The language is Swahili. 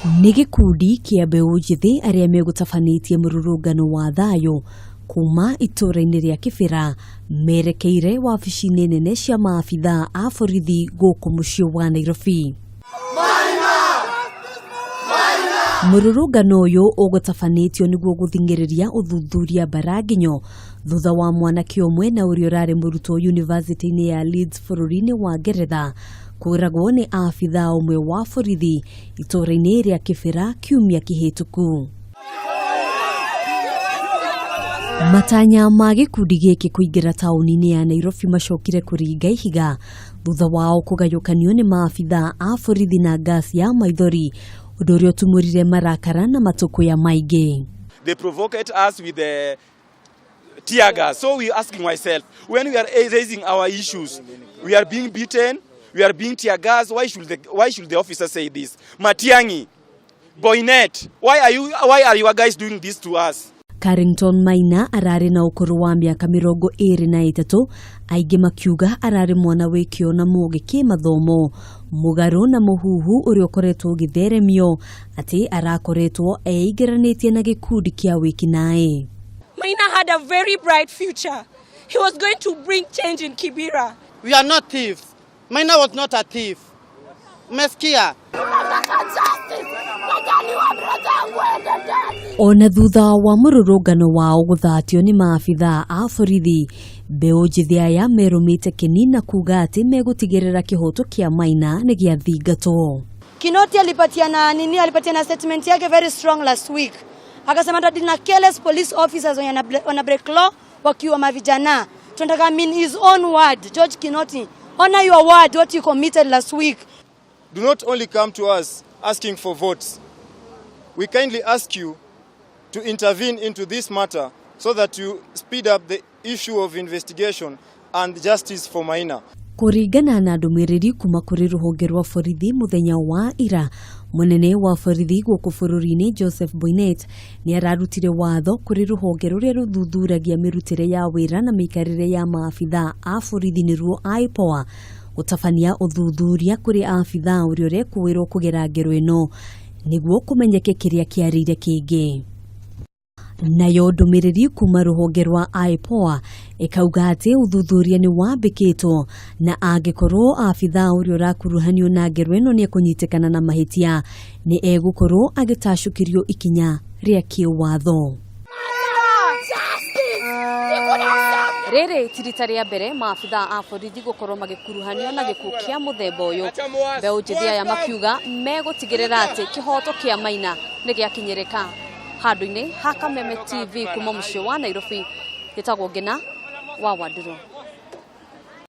Nĩ gikundi kia mbeu njithi aria megutabanĩtie mururungano wa thayu kuuma ituura-ini ria Kibra merekeire wabici-ini nene cia abithaa a borithi gũkũ muciĩ wa Nairobi. Mururungano uyu ugutabanĩtio niguo guthingĩrĩria uthuthuria baraginyo thutha wa mwanakwe umwe na uria urari murutwo university-ini ya Leeds bũrũri-ini wa Ngeretha kuuragwo ni abithaa umwe wa borithi ituura-ini ria Kibra kiumia kihituku. Matanya ma gikundi giki kuingira tauni-ini ya Nairobi macokire kuringa ihiga thutha wao kugayukanio ni maabithaa a borithi na gasi ya maithori undu uria utumurire marakara na matuko ya maingĩ. They provoked us with the tear gas. So we asking myself, when we are raising our issues, we are being beaten, we are being tear gas. Why should the officer say this? Matiangi, Boynet, why are you guys doing this to us? Carilton Maina arari na ukuru wa miaka 23 aingi makiuga arari mwana wikio na mugi kimathomo mugaru na muhuhu uria ukoretwo githeremio ati arakoretwo eigiranitie na gikundi kia wikinae. Maina had a very bright future. He was going to bring change in Kibra. We are not thieves. Maina was not a thief. Meskia. Ona thutha wa mururungano wao guthatio ni maabithaa a borithi, mbeu njithi aya merumite kinina kuga ati megutigirira kihoto kia Maina ni giathingatwo. Kinoti alipatiana statement yake very strong last week. Akasema that na careless police officers wana break law wakiwa mavijana. Tunataka mean his own word. George Kinoti, honor your word what you committed last week. Do not only come to us asking for votes. We kindly ask you to intervene into this matter so that you speed up the issue of investigation and justice for Maina. Kuringana na ndumiriri kuma kuri ruhonge rwa borithi muthenya wa ira, munene wa borithi gũkũ bũrũri-inĩ Joseph Boynet ni ararutire watho kuri ruhonge ruria ruthuthuragia mirutire ya wira na mikarire ya maabithaa a borithi niruo IPOA gutabania uthuthuria kuri abithaa uria urekuirwo kugera ngero ino niguo kumenyeke kiria kiarire kingi. Nayo ndumiriri kuma ruhonge rwa IPOA ikauga ati uthuthuria ni wambikitwo na angikorwo abithaa uria urakuruhanio na ngero ino ni kunyitikana na mahitia ni egukorwo agitacukirio ikinya ria kiwatho. Riri tirita ria mbere maabithaa a borithi gukorwo magikuruhanio na gikuũ kia muthemba uyu. Mbeu njithi aya makiuga megutigirira ati kihoto kia Maina ni giakinyirika. Handu-ini ha Kameme TV kuma muciĩ wa Nairobi, gitagwo Ngina wa Wandurwa.